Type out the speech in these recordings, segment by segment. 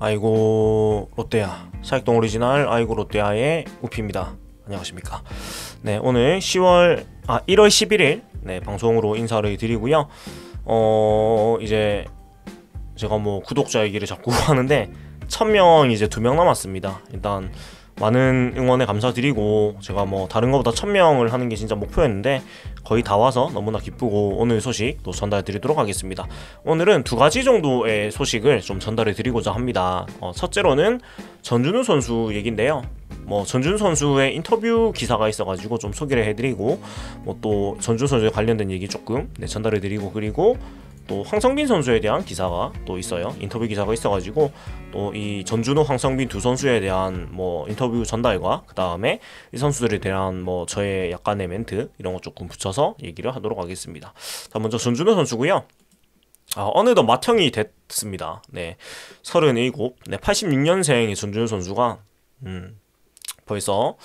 아이고 롯데야 사익동 오리지널 아이고 롯데야의 우피입니다. 안녕하십니까. 네, 오늘 1월 11일 방송으로 인사를 드리고요. 이제 제가 구독자 얘기를 자꾸 하는데 1000명 이제 2명 남았습니다. 일단 많은 응원에 감사드리고, 제가 다른 것보다 1000명을 하는 게 진짜 목표였는데 거의 다 와서 너무나 기쁘고 오늘 소식 또 전달해 드리도록 하겠습니다. 오늘은 두 가지 정도의 소식을 좀 전달해 드리고자 합니다. 첫째로는 전준우 선수 얘긴데요. 전준우 선수의 인터뷰 기사가 있어가지고 좀 소개를 해드리고, 또 전준우 선수에 관련된 얘기 조금 전달해 드리고, 그리고 또 황성빈 선수에 대한 기사가 또 있어요. 인터뷰 기사가 있어가지고 또 이 전준우, 황성빈 두 선수에 대한 인터뷰 전달과 그 다음에 이 선수들에 대한 저의 약간의 멘트 이런 거 조금 붙여서 얘기를 하도록 하겠습니다. 자, 먼저 전준우 선수고요. 어느덧 맏형이 됐습니다. 네, 37. 86년생의 전준우 선수가 벌써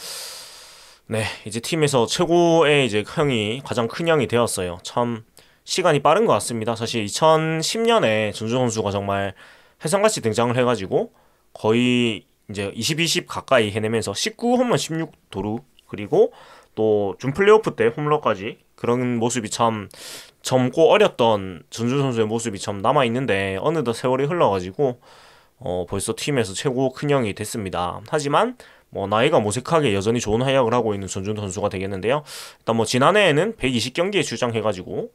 이제 팀에서 최고의 이제 형이, 가장 큰 형이 되었어요. 참 시간이 빠른 것 같습니다. 사실 2010년에 전준우 선수가 정말 혜성같이 등장을 해가지고 거의 이제 20-20 가까이 해내면서 19홈런 16도루, 그리고 또 준 플레이오프 때 홈런까지, 그런 모습이 참 젊고 어렸던 전준우 선수의 모습이 참 남아있는데, 어느덧 세월이 흘러가지고 벌써 팀에서 최고 큰 형이 됐습니다. 하지만 나이가 모색하게 여전히 좋은 활약을 하고 있는 전준우 선수가 되겠는데요. 일단 지난해에는 120경기에 출장해가지고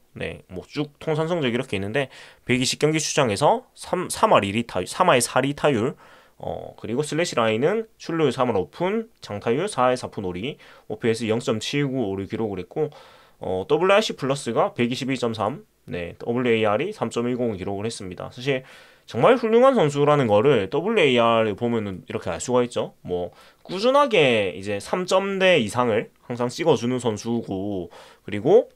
쭉 통산 성적 이렇게 있는데, 120경기 출장해서 3할 1리 타율, 3할 4리 타율, 그리고 슬래시 라인은 출루율 3할 오픈, 장타율 4할 4푼 5리, OPS 0.795를 기록을 했고, WRC 플러스가 121.3, WAR이 3.10을 기록을 했습니다. 사실 정말 훌륭한 선수라는 거를 WAR을 보면은 이렇게 알 수가 있죠. 꾸준하게 이제 3점대 이상을 항상 찍어주는 선수고, 그리고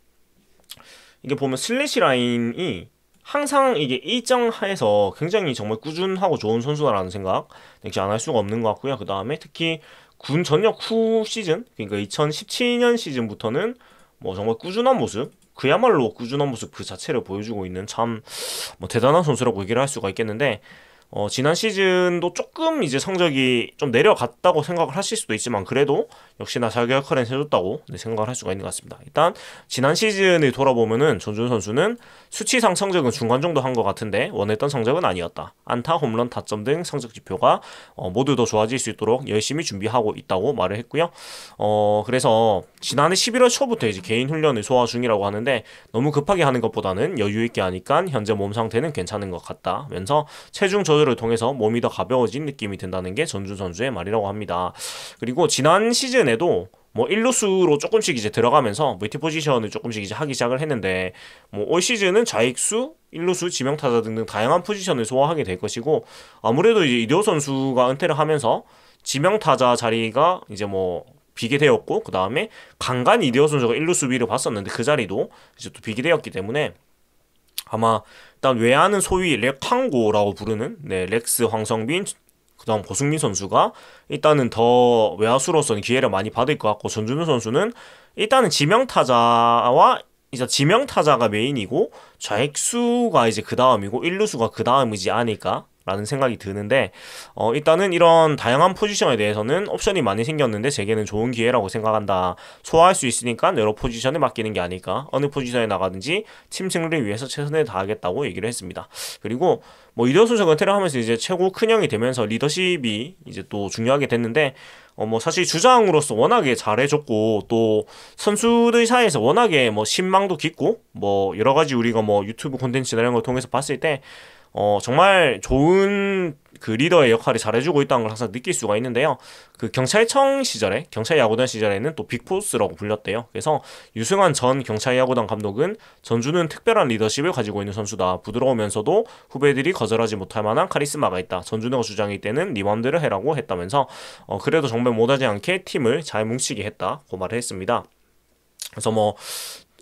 이게 보면 슬래시 라인이 항상 이게 일정해서 굉장히 정말 꾸준하고 좋은 선수다라는 생각 역시 안 할 수가 없는 것 같고요. 그 다음에 특히 군 전역 후 시즌, 그러니까 2017년 시즌부터는 정말 꾸준한 모습, 그야말로 꾸준한 모습 그 자체를 보여주고 있는 참 대단한 선수라고 얘기를 할 수가 있겠는데, 지난 시즌도 조금 이제 성적이 좀 내려갔다고 생각을 하실 수도 있지만, 그래도 역시나 자기 역할은 해줬다고 생각을 할 수가 있는 것 같습니다. 일단 지난 시즌을 돌아보면은 전준우 선수는 수치상 성적은 중간 정도 한 것 같은데 원했던 성적은 아니었다. 안타, 홈런, 타점 등 성적 지표가 모두 더 좋아질 수 있도록 열심히 준비하고 있다고 말을 했고요. 그래서 지난해 11월 초부터 이제 개인 훈련을 소화 중이라고 하는데, 너무 급하게 하는 것보다는 여유 있게 하니까 현재 몸 상태는 괜찮은 것 같다면서 체중 조절을 통해서 몸이 더 가벼워진 느낌이 든다는 게 전준우 선수의 말이라고 합니다. 그리고 지난 시즌에도 일루수로 조금씩 이제 들어가면서 멀티 포지션을 조금씩 이제 하기 시작을 했는데, 올 시즌은 좌익수, 일루수, 지명타자 등등 다양한 포지션을 소화하게 될 것이고, 아무래도 이제 이대호 선수가 은퇴를 하면서 지명타자 자리가 이제 비게 되었고, 그 다음에 간간히 이대호 선수가 일루수 위를 봤었는데 그 자리도 이제 또 비게 되었기 때문에, 아마 일단 외야는 소위 렉황고라고 부르는 렉스, 황성빈, 그 다음 고승민 선수가 일단은 더 외야수로서는 기회를 많이 받을 것 같고, 전준우 선수는 일단은 지명타자와 이제 지명타자가 메인이고 좌익수가 이제 그 다음이고 일루수가 그 다음이지 않을까 라는 생각이 드는데, 일단은 이런 다양한 포지션에 대해서는 옵션이 많이 생겼는데 제게는 좋은 기회라고 생각한다. 소화할 수 있으니까 여러 포지션에 맡기는 게 아닐까. 어느 포지션에 나가든지 팀 승리를 위해서 최선을 다하겠다고 얘기를 했습니다. 그리고 이대호 선수가 은퇴를 하면서 이제 최고 큰 형이 되면서 리더십이 이제 또 중요하게 됐는데, 사실 주장으로서 워낙에 잘해줬고, 또 선수들 사이에서 워낙에 신망도 깊고, 여러 가지 우리가 유튜브 콘텐츠나 이런 걸 통해서 봤을 때 정말 좋은 그 리더의 역할을 잘해주고 있다는 걸 항상 느낄 수가 있는데요. 그 경찰청 시절에, 경찰 야구단 시절에는 또 빅보스라고 불렸대요. 그래서 유승환 전 경찰 야구단 감독은 전준우는 특별한 리더십을 가지고 있는 선수다. 부드러우면서도 후배들이 거절하지 못할 만한 카리스마가 있다. 전준우가 주장일 때는 네 맘대로 해라고 했다면서 그래도 정말 못하지 않게 팀을 잘 뭉치게 했다고 말을 했습니다. 그래서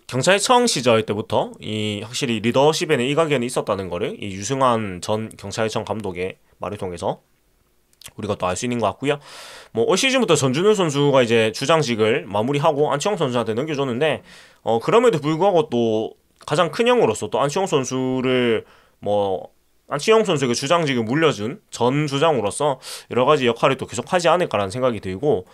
경찰청 시절 때부터 확실히 리더십에는 일가견이 있었다는 거를 이 유승환 전 경찰청 감독의 말을 통해서 우리가 또 알 수 있는 것 같고요. 올 시즌부터 전준우 선수가 이제 주장직을 마무리하고 안치홍 선수한테 넘겨줬는데, 그럼에도 불구하고 또 가장 큰 형으로서 또 안치홍 선수를 안치홍 선수에게 주장직을 물려준 전 주장으로서 여러 가지 역할을 또 계속하지 않을까라는 생각이 들고,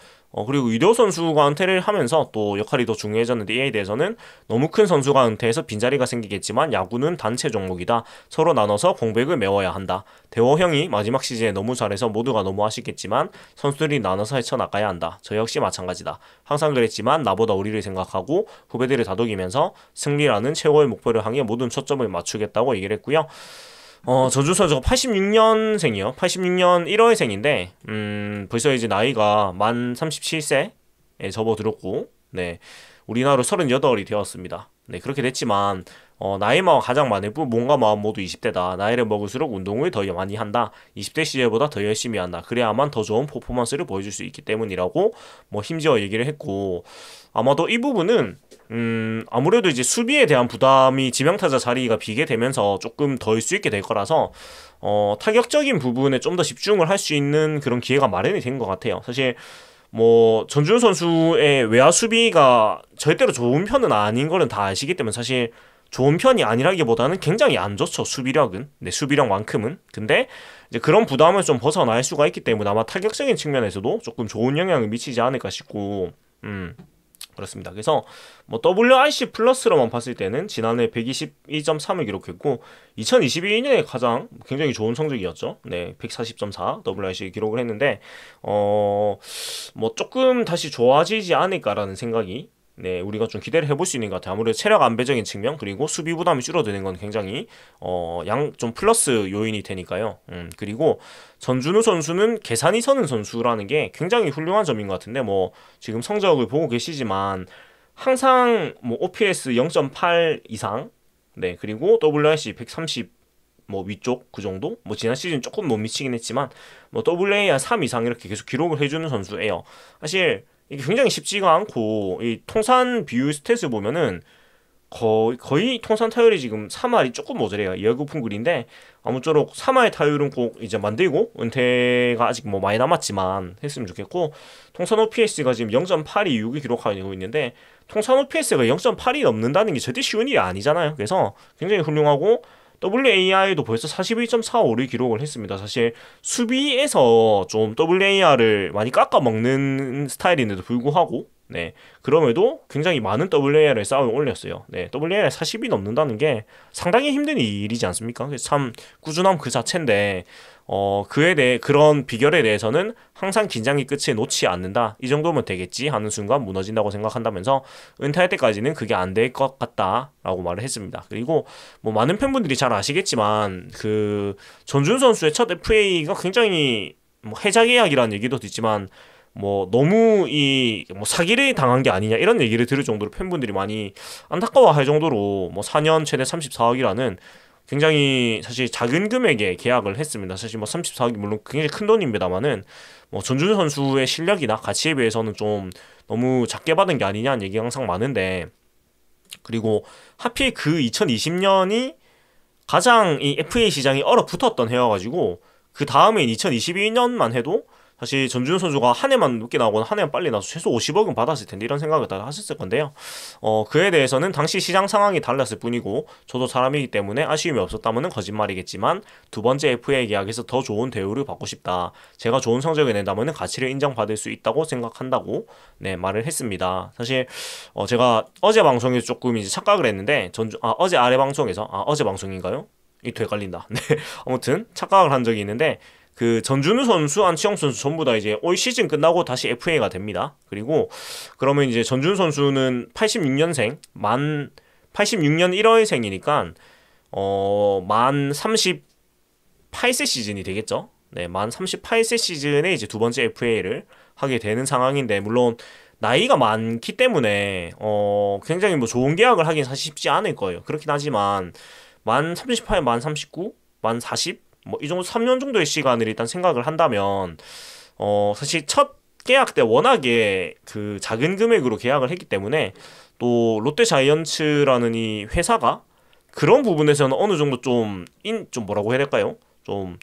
그리고 유도 선수가 은퇴를 하면서 또 역할이 더 중요해졌는데, 이에 대해서는 너무 큰 선수가 은퇴해서 빈자리가 생기겠지만 야구는 단체 종목이다. 서로 나눠서 공백을 메워야 한다. 대호 형이 마지막 시즌에 너무 잘해서 모두가 너무 아쉽겠지만 선수들이 나눠서 헤쳐나가야 한다. 저 역시 마찬가지다. 항상 그랬지만 나보다 우리를 생각하고 후배들을 다독이면서 승리라는 최고의 목표를 향해 모든 초점을 맞추겠다고 얘기를 했고요. 전준 선수가 86년생이요. 86년 1월생인데, 벌써 이제 나이가 만 37세에 접어들었고, 네. 우리나라로 38이 되었습니다. 네, 그렇게 됐지만, 나이만 가장 많을 뿐 몸과 마음 모두 20대다. 나이를 먹을수록 운동을 더 많이 한다. 20대 시절보다 더 열심히 한다. 그래야만 더 좋은 퍼포먼스를 보여줄 수 있기 때문이라고, 뭐, 힘지어 얘기를 했고, 아마도 이 부분은 아무래도 이제 수비에 대한 부담이 지명타자 자리가 비게 되면서 조금 덜 수 있게 될 거라서 타격적인 부분에 좀 더 집중을 할 수 있는 그런 기회가 마련이 된 것 같아요. 사실 뭐 전준 선수의 외야 수비가 절대로 좋은 편은 아닌 거는 다 아시기 때문에, 사실 좋은 편이 아니라기보다는 굉장히 안 좋죠, 수비력은. 네, 수비력만큼은. 근데 이제 그런 부담을 좀 벗어날 수가 있기 때문에 아마 타격적인 측면에서도 조금 좋은 영향을 미치지 않을까 싶고, 그렇습니다. 그래서 뭐 WRC 플러스로만 봤을 때는 지난해 122.3을 기록했고 2022년에 가장 굉장히 좋은 성적이었죠. 네, 140.4 WRC 기록을 했는데 뭐 조금 다시 좋아지지 않을까라는 생각이, 네, 우리가 좀 기대를 해볼 수 있는 것 같아요. 아무래도 체력 안배적인 측면, 그리고 수비 부담이 줄어드는 건 굉장히 좀 플러스 요인이 되니까요. 그리고 전준우 선수는 계산이 서는 선수라는 게 굉장히 훌륭한 점인 것 같은데, 뭐 지금 성적을 보고 계시지만 항상 뭐 OPS 0.8 이상, 네, 그리고 WRC 130 뭐 위쪽 그 정도, 뭐 지난 시즌 조금 못 미치긴 했지만 뭐 WAR 3 이상 이렇게 계속 기록을 해주는 선수예요. 사실 이게 굉장히 쉽지가 않고, 이 통산 비율 스탯을 보면은 거의 통산 타율이 지금 3할이 조금 모자래요. 2할 9푼 글인데, 아무쪼록 3할 타율은 꼭 이제 만들고 은퇴가 아직 뭐 많이 남았지만 했으면 좋겠고, 통산 OPS가 지금 0.826을 기록하고 있는데, 통산 OPS가 0.8이 넘는다는 게 절대 쉬운 일이 아니잖아요. 그래서 굉장히 훌륭하고, WAR도 벌써 41.45를 기록을 했습니다. 사실 수비에서 좀 WAR을 많이 깎아먹는 스타일인데도 불구하고, 네, 그럼에도 굉장히 많은 WAR을 쌓아 올렸어요. 네, WAR 40이 넘는다는 게 상당히 힘든 일이지 않습니까? 그래서 참 꾸준함 그 자체인데, 그에 대해, 그런 비결에 대해서는 항상 긴장의 끝을 놓지 않는다. 이 정도면 되겠지 하는 순간 무너진다고 생각한다면서 은퇴할 때까지는 그게 안 될 것 같다라고 말을 했습니다. 그리고 뭐 많은 팬분들이 잘 아시겠지만 그 전준 선수의 첫 FA가 굉장히 뭐 해자 계약이라는 얘기도 듣지만, 뭐 너무 이 뭐 사기를 당한 게 아니냐 이런 얘기를 들을 정도로 팬분들이 많이 안타까워할 정도로, 뭐 4년 최대 34억이라는 굉장히 사실 작은 금액의 계약을 했습니다. 사실 뭐 34억이 물론 굉장히 큰 돈입니다만은, 뭐 전준 선수의 실력이나 가치에 비해서는 좀 너무 작게 받은 게 아니냐는 얘기가 항상 많은데, 그리고 하필 그 2020년이 가장 이 FA 시장이 얼어붙었던 해여가지고, 그 다음에 2022년만 해도 사실 전준우 선수가 한 해만 늦게 나오거나 한 해만 빨리 나와서 최소 50억은 받았을 텐데 이런 생각을 다 하셨을 건데요. 그에 대해서는 당시 시장 상황이 달랐을 뿐이고, 저도 사람이기 때문에 아쉬움이 없었다면 거짓말이겠지만 두 번째 FA 계약에서 더 좋은 대우를 받고 싶다. 제가 좋은 성적을 낸다면 가치를 인정받을 수 있다고 생각한다고, 네, 말을 했습니다. 사실 제가 어제 방송에서 조금 이제 착각을 했는데, 어제 아래 방송에서 어제 방송인가요? 이 되갈린다. 네, 아무튼 착각을 한 적이 있는데, 그 전준우 선수, 안치홍 선수 전부 다 이제 올 시즌 끝나고 다시 FA가 됩니다. 그리고 그러면 이제 전준우 선수는 86년생, 86년 1월생이니까 만 38세 시즌이 되겠죠. 네, 만 38세 시즌에 이제 두 번째 FA를 하게 되는 상황인데, 물론 나이가 많기 때문에 굉장히 뭐 좋은 계약을 하긴 사실 쉽지 않을 거예요. 그렇긴 하지만 만 38, 만 39, 만 40, 뭐 이 정도 3년 정도의 시간을 일단 생각을 한다면, 사실 첫 계약 때 워낙에 그 작은 금액으로 계약을 했기 때문에, 또 롯데 자이언츠라는 이 회사가 그런 부분에서는 어느 정도 좀 뭐라고 해야 될까요? 좀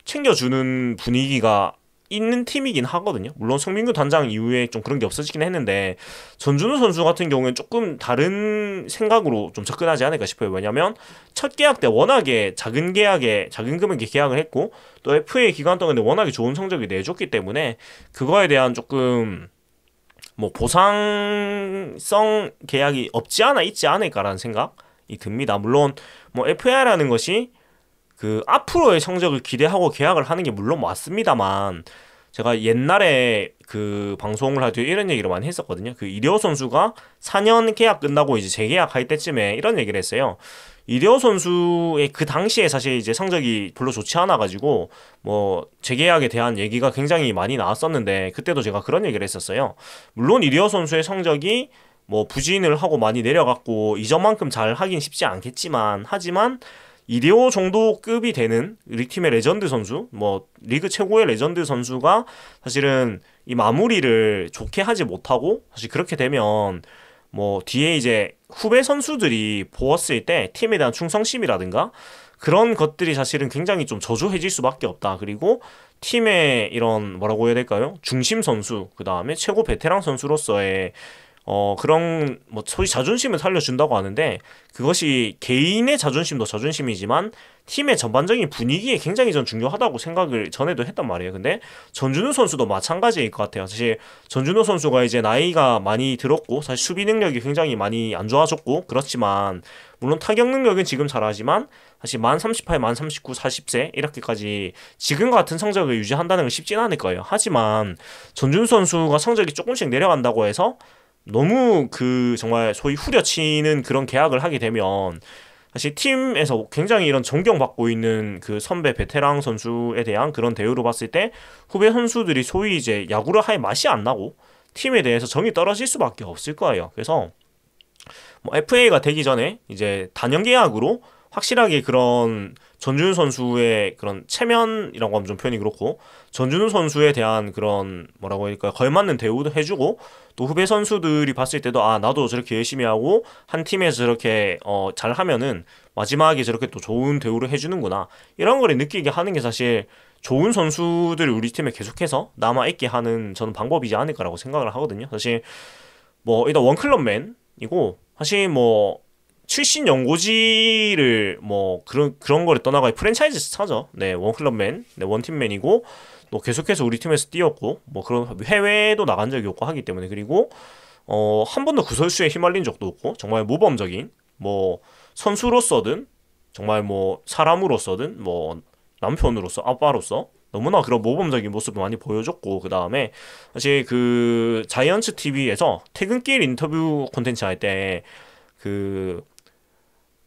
챙겨주는 분위기가 있는 팀이긴 하거든요. 물론 송민규 단장 이후에 좀 그런 게 없어지긴 했는데 전준우 선수 같은 경우에는 조금 다른 생각으로 좀 접근하지 않을까 싶어요. 왜냐면 첫 계약 때 워낙에 작은 금액의 계약을 했고 또 FA 기간 동안에 워낙에 좋은 성적을 내줬기 때문에 그거에 대한 조금 뭐 보상성 계약이 없지 않아 있지 않을까라는 생각이 듭니다. 물론 뭐 FA라는 것이 그 앞으로의 성적을 기대하고 계약을 하는 게 물론 맞습니다만 제가 옛날에 그 방송을 할 때 이런 얘기를 많이 했었거든요. 그 이대호 선수가 4년 계약 끝나고 이제 재계약할 때쯤에 이런 얘기를 했어요. 이대호 선수의 그 당시에 사실 이제 성적이 별로 좋지 않아 가지고 뭐 재계약에 대한 얘기가 굉장히 많이 나왔었는데 그때도 제가 그런 얘기를 했었어요. 물론 이대호 선수의 성적이 뭐 부진을 하고 많이 내려갔고 이전만큼 잘 하긴 쉽지 않겠지만 하지만 이대호 정도 급이 되는 우리 팀의 레전드 선수, 뭐 리그 최고의 레전드 선수가 사실은 이 마무리를 좋게 하지 못하고 사실 그렇게 되면 뭐 뒤에 이제 후배 선수들이 보았을 때 팀에 대한 충성심이라든가 그런 것들이 사실은 굉장히 좀 저조해질 수밖에 없다. 그리고 팀의 이런 뭐라고 해야 될까요? 중심 선수, 그 다음에 최고 베테랑 선수로서의 그런 뭐 소위 자존심을 살려준다고 하는데 그것이 개인의 자존심도 자존심이지만 팀의 전반적인 분위기에 굉장히 전 중요하다고 생각을 전에도 했단 말이에요. 근데 전준우 선수도 마찬가지일 것 같아요. 사실 전준우 선수가 이제 나이가 많이 들었고 사실 수비 능력이 굉장히 많이 안 좋아졌고 그렇지만 물론 타격 능력은 지금 잘하지만 사실 만 38, 만 39, 40세 이렇게까지 지금 같은 성적을 유지한다는 건 쉽진 않을 거예요. 하지만 전준우 선수가 성적이 조금씩 내려간다고 해서 너무 그 정말 소위 후려치는 그런 계약을 하게 되면 사실 팀에서 굉장히 이런 존경받고 있는 그 선배 베테랑 선수에 대한 그런 대우로 봤을 때 후배 선수들이 소위 이제 야구를 할 맛이 안 나고 팀에 대해서 정이 떨어질 수밖에 없을 거예요. 그래서 뭐 FA가 되기 전에 이제 단연 계약으로 확실하게 그런 전준우 선수의 그런 체면이라고 하면 좀 표현이 그렇고 전준우 선수에 대한 그런 뭐라고 해야 될까요? 걸맞는 대우도 해주고 또 후배 선수들이 봤을 때도 아 나도 저렇게 열심히 하고 한 팀에서 저렇게 잘하면은 마지막에 저렇게 또 좋은 대우를 해주는구나 이런 걸 느끼게 하는 게 사실 좋은 선수들을 우리 팀에 계속해서 남아있게 하는 저는 방법이지 않을까라고 생각을 하거든요. 사실 뭐 일단 원클럽맨이고 사실 뭐 출신 연고지를 뭐 그런 거를 떠나가 프랜차이즈 스타죠. 네, 원클럽맨, 네, 원팀맨이고 또 계속해서 우리 팀에서 뛰었고 뭐 그런 해외에도 나간 적이 없고 하기 때문에 그리고 한 번도 구설수에 휘말린 적도 없고 정말 모범적인 뭐 선수로서든 정말 뭐 사람으로서든 뭐 남편으로서 아빠로서 너무나 그런 모범적인 모습을 많이 보여줬고 그 다음에 사실 그 자이언츠 TV에서 퇴근길 인터뷰 콘텐츠 할 때 그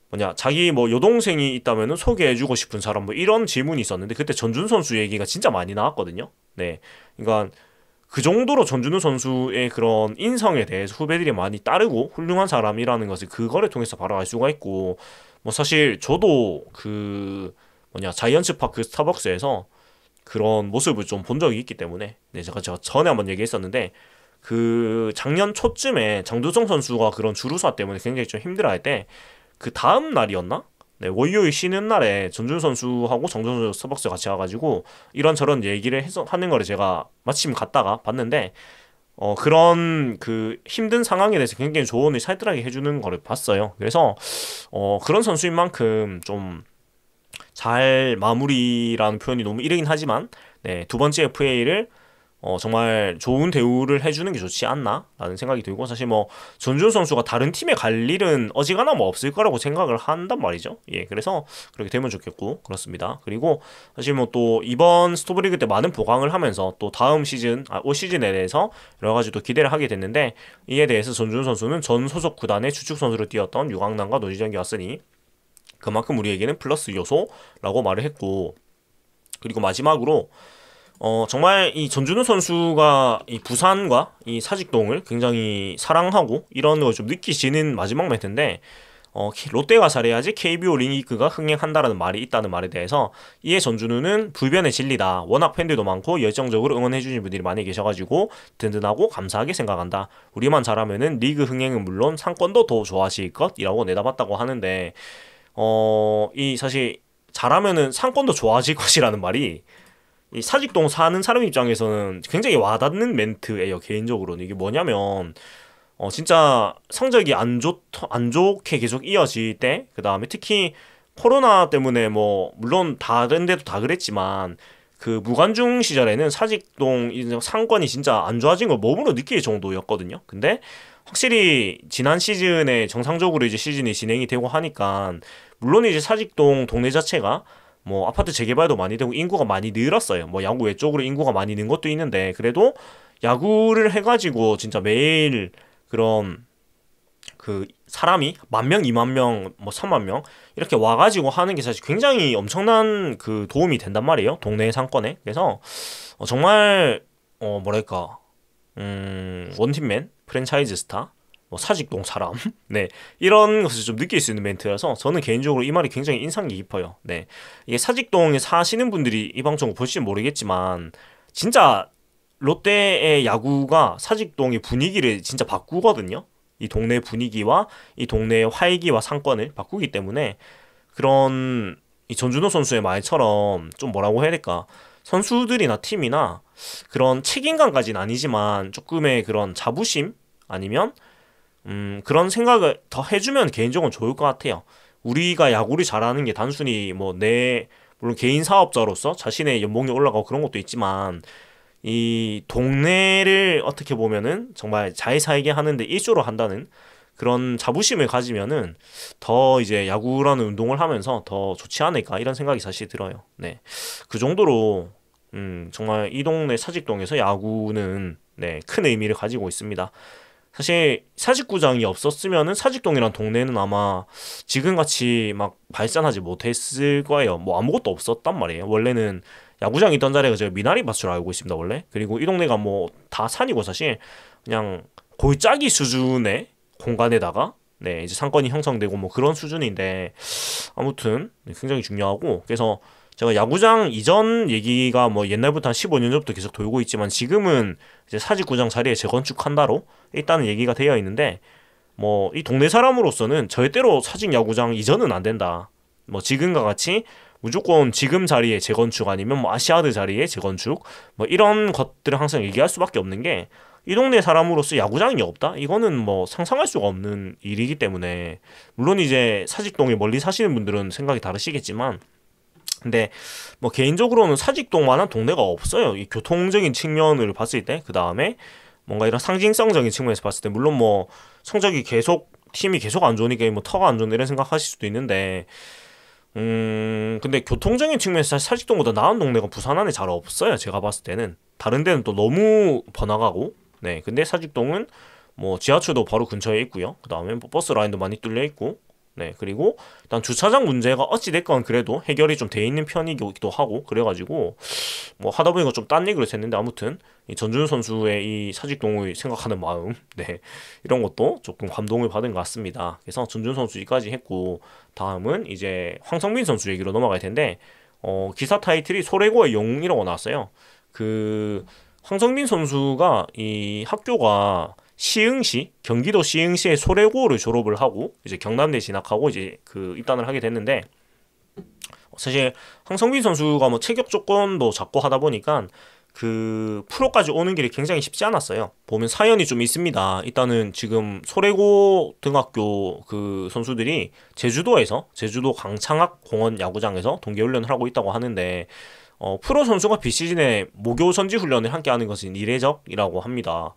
뭐냐 자기 뭐 여동생이 있다면은 소개해주고 싶은 사람 뭐 이런 질문이 있었는데 그때 전준우 선수 얘기가 진짜 많이 나왔거든요. 네, 그러니까 그 정도로 전준우 선수의 그런 인성에 대해서 후배들이 많이 따르고 훌륭한 사람이라는 것을 그거를 통해서 바로 알 수가 있고 뭐 사실 저도 그 뭐냐 자이언츠 파크 스타벅스에서 그런 모습을 좀 본 적이 있기 때문에 네 제가 전에 한번 얘기했었는데 그 작년 초쯤에 장두성 선수가 그런 주루사 때문에 굉장히 좀 힘들어할 때 그 다음 날이었나? 네, 월요일 쉬는 날에 전준 선수하고 정준 선수 스타벅스 같이 와가지고 이런저런 얘기를 하는 거를 제가 마침 갔다가 봤는데 그런 그 힘든 상황에 대해서 굉장히 조언을 살뜰하게 해주는 거를 봤어요. 그래서 그런 선수인 만큼 좀 잘 마무리라는 표현이 너무 이르긴 하지만 네, 두 번째 FA를 정말 좋은 대우를 해주는 게 좋지 않나 라는 생각이 들고 사실 뭐 전준 선수가 다른 팀에 갈 일은 어지간하 뭐 없을 거라고 생각을 한단 말이죠. 예, 그래서 그렇게 되면 좋겠고 그렇습니다. 그리고 사실 뭐 또 이번 스토브리그 때 많은 보강을 하면서 또 다음 시즌 올 시즌에 대해서 여러 가지 또 기대를 하게 됐는데 이에 대해서 전준 선수는 전 소속 구단의 주축 선수로 뛰었던 유강남과 노지정이 왔으니 그만큼 우리에게는 플러스 요소라고 말을 했고 그리고 마지막으로 정말 이 전준우 선수가 이 부산과 이 사직동을 굉장히 사랑하고 이런 걸 좀 느끼시는 마지막 멘트인데 롯데가 잘해야지 KBO 리그가 흥행한다라는 말이 있다는 말에 대해서 이에 전준우는 불변의 진리다. 워낙 팬들도 많고 열정적으로 응원해주신 분들이 많이 계셔가지고 든든하고 감사하게 생각한다. 우리만 잘하면은 리그 흥행은 물론 상권도 더 좋아질 것이라고 내다봤다고 하는데 이 사실 잘하면은 상권도 좋아질 것이라는 말이 이 사직동 사는 사람 입장에서는 굉장히 와닿는 멘트예요. 개인적으로는 이게 뭐냐면 진짜 성적이 안 좋게 계속 이어질 때, 그 다음에 특히 코로나 때문에 뭐 물론 다른 데도 다 그랬지만 그 무관중 시절에는 사직동 상권이 진짜 안 좋아진 걸 몸으로 느낄 정도였거든요. 근데 확실히 지난 시즌에 정상적으로 이제 시즌이 진행이 되고 하니까, 물론 이제 사직동 동네 자체가 뭐 아파트 재개발도 많이 되고 인구가 많이 늘었어요. 뭐 야구 외적으로 인구가 많이 는 것도 있는데, 그래도 야구를 해가지고 진짜 매일 그런 그 사람이 10,000명, 20,000명, 뭐 30,000명 이렇게 와가지고 하는 게 사실 굉장히 엄청난 그 도움이 된단 말이에요. 동네 상권에. 그래서 정말 뭐랄까 원팀맨, 프랜차이즈 스타, 뭐 사직동 사람, 네, 이런 것을 좀 느낄 수 있는 멘트라서 저는 개인적으로 이 말이 굉장히 인상 깊어요. 네, 이게 사직동에 사시는 분들이 이 방송을 볼지는 모르겠지만 진짜 롯데의 야구가 사직동의 분위기를 진짜 바꾸거든요. 이 동네 분위기와 이 동네의 활기와 상권을 바꾸기 때문에, 그런 이 전준호 선수의 말처럼 좀 뭐라고 해야 될까, 선수들이나 팀이나 그런 책임감까지는 아니지만 조금의 그런 자부심 아니면 그런 생각을 더 해주면 개인적으로 좋을 것 같아요. 우리가 야구를 잘하는 게 단순히 뭐 물론 개인 사업자로서 자신의 연봉이 올라가고 그런 것도 있지만, 이 동네를 어떻게 보면은 정말 잘 살게 하는데 일조로 한다는 그런 자부심을 가지면은 더 이제 야구라는 운동을 하면서 더 좋지 않을까, 이런 생각이 사실 들어요. 네, 그 정도로 정말 이 동네 사직동에서 야구는 네, 큰 의미를 가지고 있습니다. 사실 사직구장이 없었으면은 사직동이란 동네는 아마 지금같이 막 발전하지 못했을 거예요. 뭐 아무것도 없었단 말이에요. 원래는 야구장 있던 자리가 제가 미나리 밭으로 알고 있습니다, 원래. 그리고 이 동네가 뭐 다 산이고 사실 그냥 골짜기 수준의 공간에다가 네, 이제 상권이 형성되고 뭐 그런 수준인데, 아무튼 굉장히 중요하고, 그래서 제가 야구장 이전 얘기가 뭐 옛날부터 한 15년 전부터 계속 돌고 있지만, 지금은 이제 사직구장 자리에 재건축한다로 일단은 얘기가 되어 있는데, 뭐 이 동네 사람으로서는 절대로 사직 야구장 이전은 안 된다. 뭐 지금과 같이 무조건 지금 자리에 재건축 아니면 뭐 아시아드 자리에 재건축, 뭐 이런 것들을 항상 얘기할 수밖에 없는 게, 이 동네 사람으로서 야구장이 없다? 이거는 뭐 상상할 수가 없는 일이기 때문에, 물론 이제 사직동에 멀리 사시는 분들은 생각이 다르시겠지만, 근데 뭐 개인적으로는 사직동만한 동네가 없어요. 이 교통적인 측면을 봤을 때, 그 다음에 뭔가 이런 상징성적인 측면에서 봤을 때, 물론 뭐 성적이 계속 팀이 계속 안 좋으니까 뭐 터가 안 좋네 이런 생각하실 수도 있는데, 근데 교통적인 측면에서 사실 사직동보다 나은 동네가 부산 안에 잘 없어요. 제가 봤을 때는 다른 데는 또 너무 번화가고, 네, 근데 사직동은 뭐 지하철도 바로 근처에 있고요. 그 다음에 뭐 버스 라인도 많이 뚫려 있고, 네, 그리고 일단 주차장 문제가 어찌됐건 그래도 해결이 좀 돼 있는 편이기도 하고, 그래가지고 뭐 하다 보니까 좀 딴 얘기로 했는데, 아무튼 이 전준우 선수의 이 사직동을 생각하는 마음, 네, 이런 것도 조금 감동을 받은 것 같습니다. 그래서 전준우 선수 여기까지 했고, 다음은 이제 황성민 선수 얘기로 넘어갈 텐데, 기사 타이틀이 소래고의 용이라고 나왔어요. 그 황성민 선수가 이 학교가 시흥시, 경기도 시흥시의 소래고를 졸업을 하고 이제 경남대 진학하고 이제 그 입단을 하게 됐는데, 사실 황성민 선수가 뭐 체격 조건도 작고 하다 보니까 그 프로까지 오는 길이 굉장히 쉽지 않았어요. 보면 사연이 좀 있습니다. 일단은 지금 소래고 등학교 그 선수들이 제주도 강창학 공원 야구장에서 동계훈련을 하고 있다고 하는데, 프로 선수가 비시즌에 모교 선지 훈련을 함께 하는 것은 이례적이라고 합니다.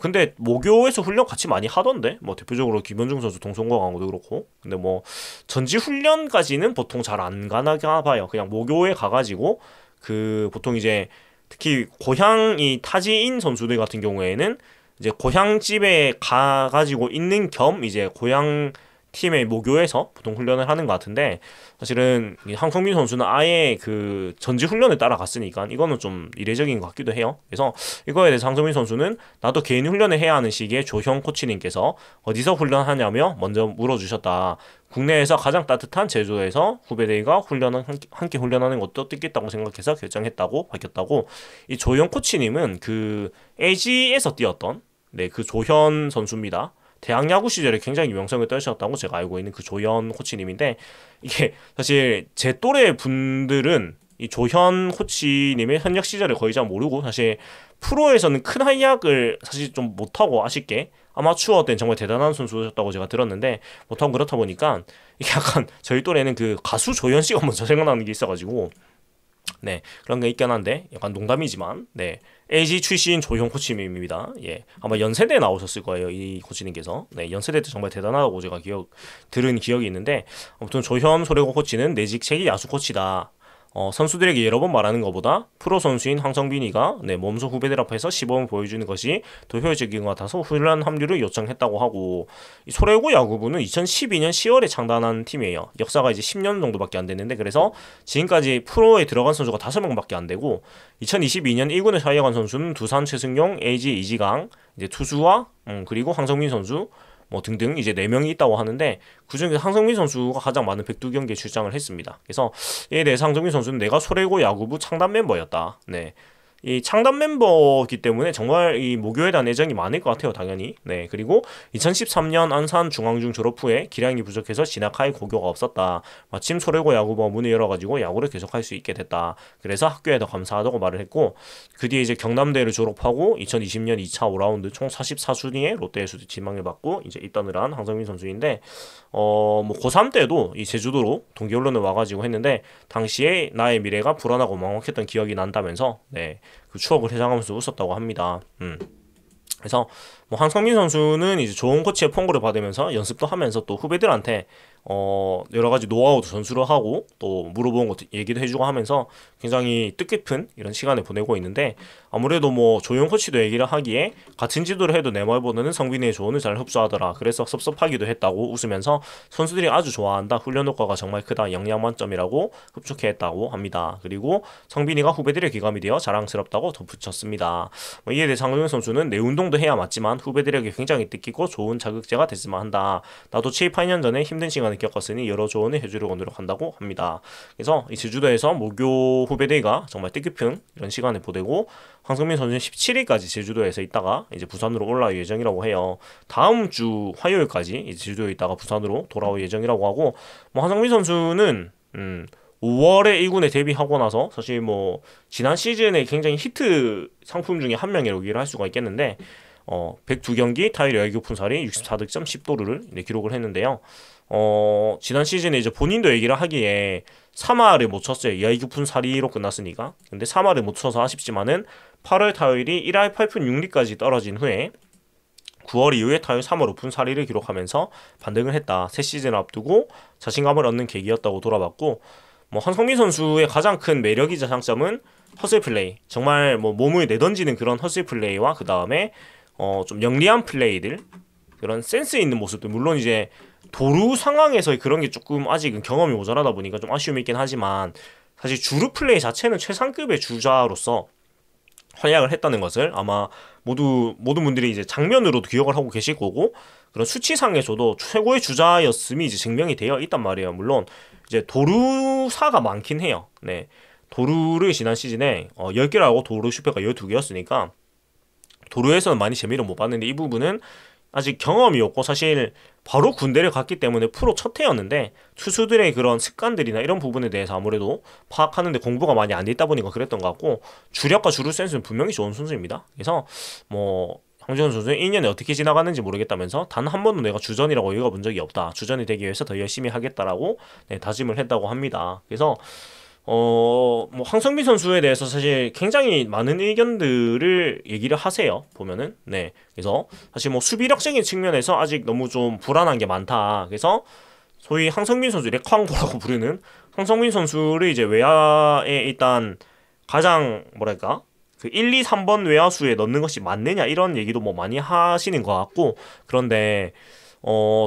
근데 모교에서 훈련 같이 많이 하던데, 뭐 대표적으로 김현중 선수 동성과 광고도 그렇고. 근데 뭐 전지 훈련까지는 보통 잘 안 가나 봐요. 그냥 모교에 가가지고 그 보통 이제 특히 고향이 타지인 선수들 같은 경우에는 이제 고향집에 가가지고 있는 겸 이제 고향 팀의 모교에서 보통 훈련을 하는 것 같은데, 사실은 황성민 선수는 아예 그 전지 훈련을 따라갔으니까 이거는 좀 이례적인 것 같기도 해요. 그래서 이거에 대해서 황성민 선수는 나도 개인 훈련을 해야 하는 시기에 조형 코치님께서 어디서 훈련하냐며 먼저 물어주셨다. 국내에서 가장 따뜻한 제주도에서 후배들과 함께 훈련하는 것도 뜻깊다고 생각해서 결정했다고 밝혔다고. 이 조현 코치님은 그 LG에서 뛰었던 네, 그 조현 선수입니다. 대학 야구 시절에 굉장히 명성을 떨쳤다고 제가 알고 있는 그 조현 코치님인데, 이게 사실 제 또래 분들은 이 조현 코치님의 현역 시절을 거의 잘 모르고 사실 프로에서는 큰 활약을 사실 좀 못하고 아쉽게 아마추어 때는 정말 대단한 선수였다고 제가 들었는데 못하고 그렇다 보니까 이게 약간 저희 또래는 그 가수 조현 씨가 먼저 생각나는 게 있어가지고 네 그런 게 있긴 한데 약간 농담이지만 네 LG 출신 조형 코치님입니다. 예 아마 연세대 나오셨을 거예요 이 코치님께서. 네 연세대 때 정말 대단하다고 제가 들은 기억이 있는데 아무튼 조현 소래고 코치는 내직 세계 야수 코치다. 선수들에게 여러 번 말하는 것보다 프로 선수인 황성빈이가 몸소 후배들 앞에서 시범을 보여주는 것이 더 효율적인 것 같아서 훈련 합류를 요청했다고 하고 이 소래고 야구부는 2012년 10월에 창단한 팀이에요. 역사가 이제 10년 정도밖에 안 됐는데 그래서 지금까지 프로에 들어간 선수가 5명밖에 안 되고 2022년 1군에 사역한 선수는 두산 최승용, LG 이지강, 이제 투수와 그리고 황성민 선수 뭐 등등 이제 4명이 있다고 하는데 그중에서 황성민 선수가 가장 많은 102경기에 출장을 했습니다. 그래서 이에 대해서 황성민 선수는 내가 소래고 야구부 창단 멤버였다. 네. 이 창단 멤버이기 때문에 정말 이 모교에 대한 애정이 많을 것 같아요, 당연히. 네, 그리고 2013년 안산 중앙중 졸업 후에 기량이 부족해서 진학할 고교가 없었다. 마침 소래고 야구부가 문을 열어가지고 야구를 계속할 수 있게 됐다. 그래서 학교에 더 감사하다고 말을 했고, 그 뒤에 이제 경남대를 졸업하고 2020년 2차 5라운드 총 44순위에 롯데에서 지망을 받고 이제 입단을 한 황성민 선수인데, 뭐 고3 때도 이 제주도로 동계훈련을 와가지고 했는데 당시에 나의 미래가 불안하고 막막했던 기억이 난다면서 네. 그 추억을 회상하면서 웃었다고 합니다. 그래서 뭐 황성민 선수는 이제 좋은 코치의 폰고를 받으면서 연습도 하면서 또 후배들한테 여러 가지 노하우도 전수를 하고 또 물어보는 것도 얘기도 해주고 하면서 굉장히 뜻깊은 이런 시간을 보내고 있는데 아무래도 뭐 조용 코치도 얘기를 하기에 같은 지도를 해도 내 말보다는 성빈이의 조언을 잘 흡수하더라. 그래서 섭섭하기도 했다고 웃으면서 선수들이 아주 좋아한다. 훈련 효과가 정말 크다. 영양 만점이라고 흡족해했다고 합니다. 그리고 성빈이가 후배들의 귀감이 되어 자랑스럽다고 덧붙였습니다. 뭐 이에 대해 장동현 선수는 내 운동도 해야 맞지만 후배들에게 굉장히 뜻깊고 좋은 자극제가 됐으면 한다. 나도 7, 8년 전에 힘든 시간을 겪었으니 여러 조언을 해주려고 노력한다고 합니다. 그래서 이 제주도에서 모교 후배들과 정말 뜻깊은 이런 시간을 보내고 황성민 선수는 17일까지 제주도에서 있다가 이제 부산으로 올라올 예정이라고 해요. 다음 주 화요일까지 이제 제주도에 있다가 부산으로 돌아올 예정이라고 하고 뭐 황성민 선수는 5월에 1군에 데뷔하고 나서 사실 뭐 지난 시즌에 굉장히 히트 상품 중에 한 명이라고 얘기를 할 수가 있겠는데 102경기 타율 12푼 살이 64득점 10도루를 기록을 했는데요. 지난 시즌에 이제 본인도 얘기를 하기에 3할을 못 쳤어요. 2푼 살이로 끝났으니까. 근데 3할을 못 쳐서 아쉽지만은 8월 타율이 1할 8푼 6리까지 떨어진 후에 9월 이후에 타율 3할 5푼 4리를 기록하면서 반등을 했다. 새 시즌을 앞두고 자신감을 얻는 계기였다고 돌아봤고 뭐 황성민 선수의 가장 큰 매력이자 장점은 허슬 플레이. 정말 뭐 몸을 내던지는 그런 허슬 플레이와 그 다음에 좀 영리한 플레이들 그런 센스 있는 모습들 물론 이제 도루 상황에서의 그런 게 조금 아직은 경험이 모자라다 보니까 좀 아쉬움이 있긴 하지만 사실 주루 플레이 자체는 최상급의 주자로서 활약을 했다는 것을 아마 모든 분들이 이제 장면으로도 기억을 하고 계실 거고 그런 수치상에서도 최고의 주자였음이 이제 증명이 되어 있단 말이에요. 물론 이제 도루사가 많긴 해요. 네. 도루를 지난 시즌에 10개를 하고 도루 슈퍼가 12개였으니까 도루에서는 많이 재미를 못 봤는데 이 부분은 아직 경험이 없고 사실 바로 군대를 갔기 때문에 프로 첫 해였는데 투수들의 그런 습관들이나 이런 부분에 대해서 아무래도 파악하는데 공부가 많이 안 돼 있다 보니까 그랬던 것 같고 주력과 주루 센스는 분명히 좋은 선수입니다. 그래서 뭐 황재현 선수는 1년에 어떻게 지나가는지 모르겠다면서 단 한 번도 내가 주전이라고 얘기해 본 적이 없다. 주전이 되기 위해서 더 열심히 하겠다라고 다짐을 했다고 합니다. 그래서 뭐 황성민 선수에 대해서 사실 굉장히 많은 의견들을 얘기를 하세요. 보면은 네 그래서 사실 뭐 수비력적인 측면에서 아직 너무 좀 불안한 게 많다. 그래서 소위 황성민 선수 레쾅고라고 부르는 황성민 선수를 이제 외야에 일단 가장 뭐랄까 그 1, 2, 3번 외야수에 넣는 것이 맞느냐 이런 얘기도 뭐 많이 하시는 것 같고 그런데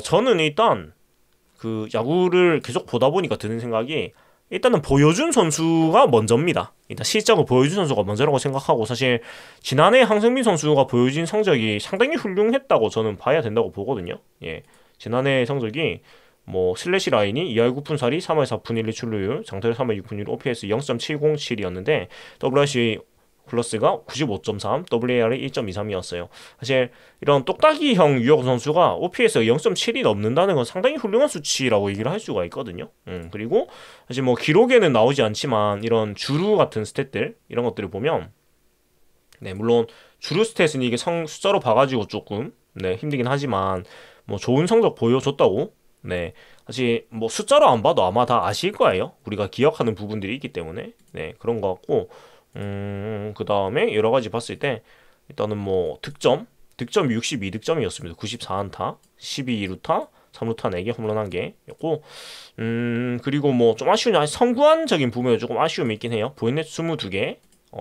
저는 일단 그 야구를 계속 보다 보니까 드는 생각이 일단은 보여준 선수가 먼저입니다. 일단 실적을 보여준 선수가 먼저라고 생각하고 사실 지난해 황성민 선수가 보여준 성적이 상당히 훌륭했다고 저는 봐야 된다고 보거든요. 예, 지난해 성적이 뭐 슬래시 라인이 2할 9푼 살이 3할 4푼 1리 출루율, 장타율 3할 6푼 1 OPS 0.707이었는데 WRC 플러스가 95.3, WAR이 1.23이었어요. 사실 이런 똑딱이형 유효 선수가 OPS가 0.7이 넘는다는 건 상당히 훌륭한 수치라고 얘기를 할 수가 있거든요. 그리고 사실 뭐 기록에는 나오지 않지만 이런 주루 같은 스탯들 이런 것들을 보면 네, 물론 주루 스탯은 이게 숫자로 봐가지고 조금 네, 힘들긴 하지만 뭐 좋은 성적 보여줬다고 네, 사실 뭐 숫자로 안 봐도 아마 다 아실 거예요. 우리가 기억하는 부분들이 있기 때문에 네, 그런 것 같고 그 다음에 여러 가지 봤을 때 일단은 뭐 득점이 62득점이었습니다. 94안타, 12루타, 3루타 4개, 홈런 1개였고 그리고 뭐 좀 아쉬운 성구안적인 부분에 조금 아쉬움이 있긴 해요. 보이넷 22개,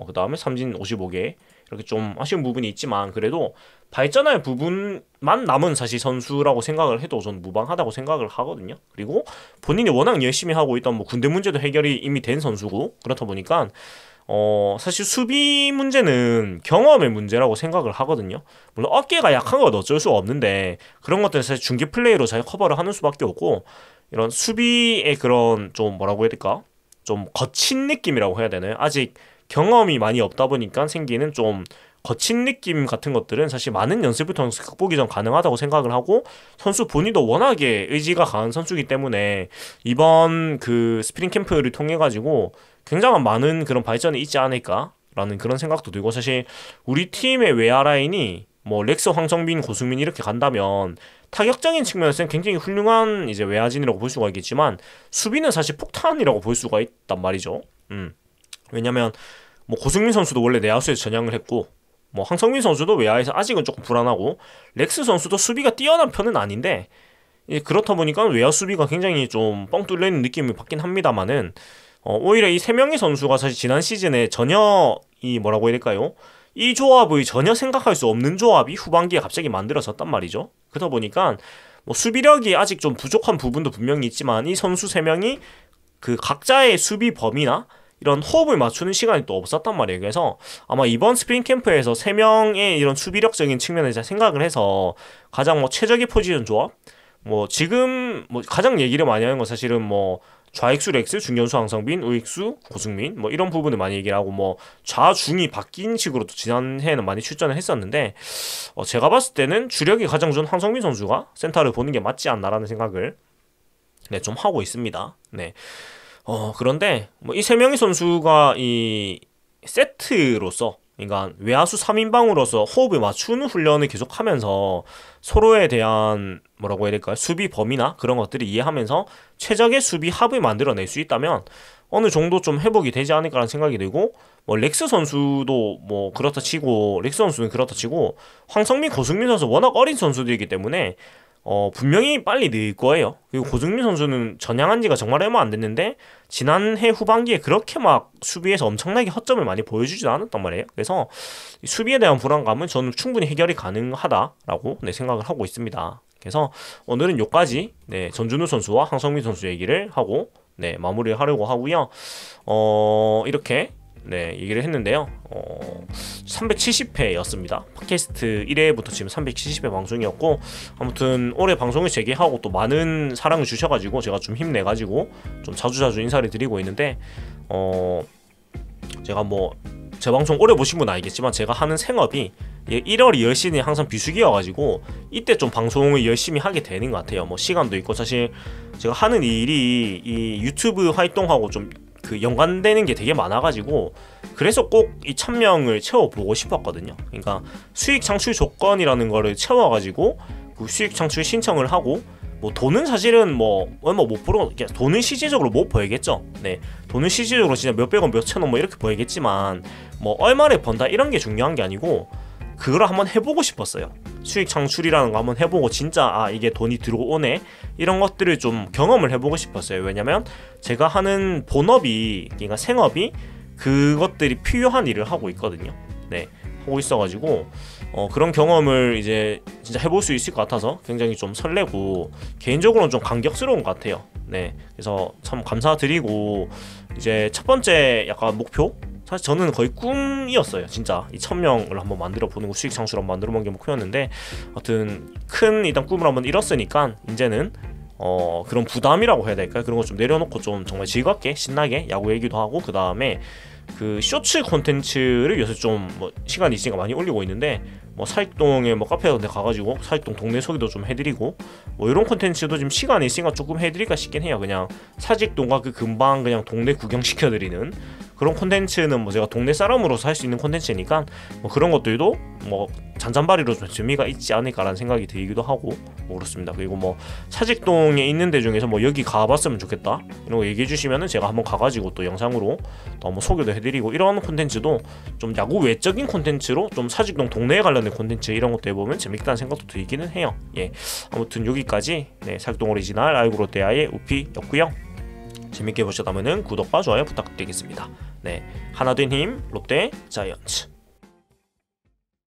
그 다음에 삼진 55개 이렇게 좀 아쉬운 부분이 있지만 그래도 발전할 부분만 남은 사실 선수라고 생각을 해도 저는 무방하다고 생각을 하거든요. 그리고 본인이 워낙 열심히 하고 있던 뭐 군대 문제도 해결이 이미 된 선수고 그렇다 보니까 사실 수비 문제는 경험의 문제라고 생각을 하거든요. 물론 어깨가 약한 건 어쩔 수 없는데 그런 것들은 사실 중계 플레이로 잘 커버를 하는 수밖에 없고 이런 수비의 그런 좀 뭐라고 해야 될까? 좀 거친 느낌이라고 해야 되나요? 아직 경험이 많이 없다 보니까 생기는 좀 거친 느낌 같은 것들은 사실 많은 연습을 통해서 극복이 좀 가능하다고 생각을 하고 선수 본인도 워낙에 의지가 강한 선수이기 때문에 이번 그 스프링 캠프를 통해 가지고 굉장한 많은 그런 발전이 있지 않을까라는 그런 생각도 들고 사실 우리 팀의 외야 라인이 뭐 렉스, 황성빈, 고승민 이렇게 간다면 타격적인 측면에서는 굉장히 훌륭한 이제 외야진이라고 볼 수가 있겠지만 수비는 사실 폭탄이라고 볼 수가 있단 말이죠. 왜냐면 뭐 고승민 선수도 원래 내야수에서 전향을 했고 뭐 황성민 선수도 외야에서 아직은 조금 불안하고 렉스 선수도 수비가 뛰어난 편은 아닌데 그렇다 보니까 외야 수비가 굉장히 좀 뻥 뚫려있는 느낌이 받긴 합니다만은 오히려 이 세 명의 선수가 사실 지난 시즌에 전혀 이 뭐라고 해야 될까요? 이 조합의 전혀 생각할 수 없는 조합이 후반기에 갑자기 만들어졌단 말이죠. 그러다 보니까 뭐 수비력이 아직 좀 부족한 부분도 분명히 있지만 이 선수 세 명이 그 각자의 수비 범위나 이런 호흡을 맞추는 시간이 또 없었단 말이에요. 그래서 아마 이번 스프링 캠프에서 세 명의 이런 수비력적인 측면에서 생각을 해서 가장 뭐 최적의 포지션 조합, 뭐 지금 뭐 가장 얘기를 많이 하는 건 사실은 뭐 좌익수 렉스, 중견수 황성빈, 우익수 고승민 뭐 이런 부분을 많이 얘기를 하고 뭐 좌중이 바뀐 식으로 또 지난해에는 많이 출전을 했었는데 제가 봤을 때는 주력이 가장 좋은 황성빈 선수가 센터를 보는 게 맞지 않나라는 생각을 네, 좀 하고 있습니다. 네. 그런데 뭐 이 세 명의 선수가 이 세트로서 그러니까 외야수 3인방으로서 호흡을 맞추는 훈련을 계속하면서 서로에 대한 뭐라고 해야 될까요? 수비 범위나 그런 것들을 이해하면서 최적의 수비 합을 만들어낼 수 있다면 어느 정도 좀 회복이 되지 않을까라는 생각이 들고 뭐 렉스 선수도 뭐 그렇다 치고 렉스 선수는 그렇다 치고 황성민, 고승민 선수 워낙 어린 선수들이기 때문에 분명히 빨리 늘 거예요. 그리고 고승민 선수는 전향한 지가 정말 얼마 안 됐는데 지난해 후반기에 그렇게 막 수비에서 엄청나게 허점을 많이 보여주지도 않았단 말이에요. 그래서 수비에 대한 불안감은 저는 충분히 해결이 가능하다라고 네, 생각을 하고 있습니다. 그래서 오늘은 여기까지 네, 전준우 선수와 황성민 선수 얘기를 하고 네, 마무리를 하려고 하고요. 이렇게 네, 얘기를 했는데요. 370회였습니다. 팟캐스트 1회부터 지금 370회 방송이었고 아무튼 올해 방송을 재개하고 또 많은 사랑을 주셔가지고 제가 좀 힘내가지고 좀 자주자주 인사를 드리고 있는데 제가 뭐 제 방송 오래 보신 분은 알겠지만 제가 하는 생업이 1월 2월시즌이 항상 비수기여가지고 이때 좀 방송을 열심히 하게 되는 것 같아요. 뭐 시간도 있고 사실 제가 하는 일이 이 유튜브 활동하고 좀 그 연관되는 게 되게 많아가지고 그래서 꼭 이 1000명을 채워보고 싶었거든요. 그러니까 수익 창출 조건이라는 거를 채워가지고 그 수익 창출 신청을 하고 뭐 돈은 사실은 뭐 얼마 못 벌어 돈은 실질적으로 못 벌겠죠. 네, 돈은 실질적으로 진짜 몇백원 몇천원 뭐 이렇게 벌겠지만 뭐 얼마를 번다 이런 게 중요한 게 아니고 그걸 한번 해보고 싶었어요. 수익 창출이라는 거 한번 해보고 진짜 이게 돈이 들어오네 이런 것들을 좀 경험을 해보고 싶었어요. 왜냐면 제가 하는 본업이 그러니까 생업이 그것들이 필요한 일을 하고 있거든요. 네, 하고 있어가지고 그런 경험을 이제 진짜 해볼 수 있을 것 같아서 굉장히 좀 설레고 개인적으로는 좀 감격스러운 것 같아요. 네, 그래서 참 감사드리고 이제 첫 번째 약간 목표 사실 저는 거의 꿈이었어요. 진짜 이 1000명을 한번 만들어 보는 거 수익 창출 한번 만들어 보는 게 목표였는데 하여튼 큰 일단 꿈을 한번 이뤘으니까 이제는 그런 부담이라고 해야 될까요? 그런 거 좀 내려놓고 좀 정말 즐겁게 신나게 야구 얘기도 하고 그 다음에 그 쇼츠 콘텐츠를 요새 좀 뭐 시간이 있으니까 많이 올리고 있는데, 뭐 사익동에 뭐 카페 같은 데 가가지고 사익동 동네 소개도 좀 해드리고 뭐 이런 콘텐츠도 지금 시간이 있으니까 조금 해드릴까 싶긴 해요. 그냥 사직동과 그 근방 그냥 동네 구경 시켜드리는 그런 콘텐츠는 뭐 제가 동네 사람으로서 할 수 있는 콘텐츠니까 뭐 그런 것들도 뭐 잔잔바리로 좀 재미가 있지 않을까라는 생각이 들기도 하고 뭐 그렇습니다. 그리고 뭐 사직동에 있는 데 중에서 뭐 여기 가봤으면 좋겠다 이런 거 얘기해 주시면은 제가 한번 가가지고 또 영상으로 또 한번 소개도 해드리고, 이런 콘텐츠도 좀 야구 외적인 콘텐츠로 좀 사직동 동네에 관련된 콘텐츠 이런 것도 해보면 재밌다는 생각도 들기는 해요. 예, 아무튼 여기까지 사직동 오리지널 아이고 롯데아의 우피였고요. 재밌게 보셨다면은 구독과 좋아요 부탁드리겠습니다. 네, 하나 된 힘 롯데 자이언츠.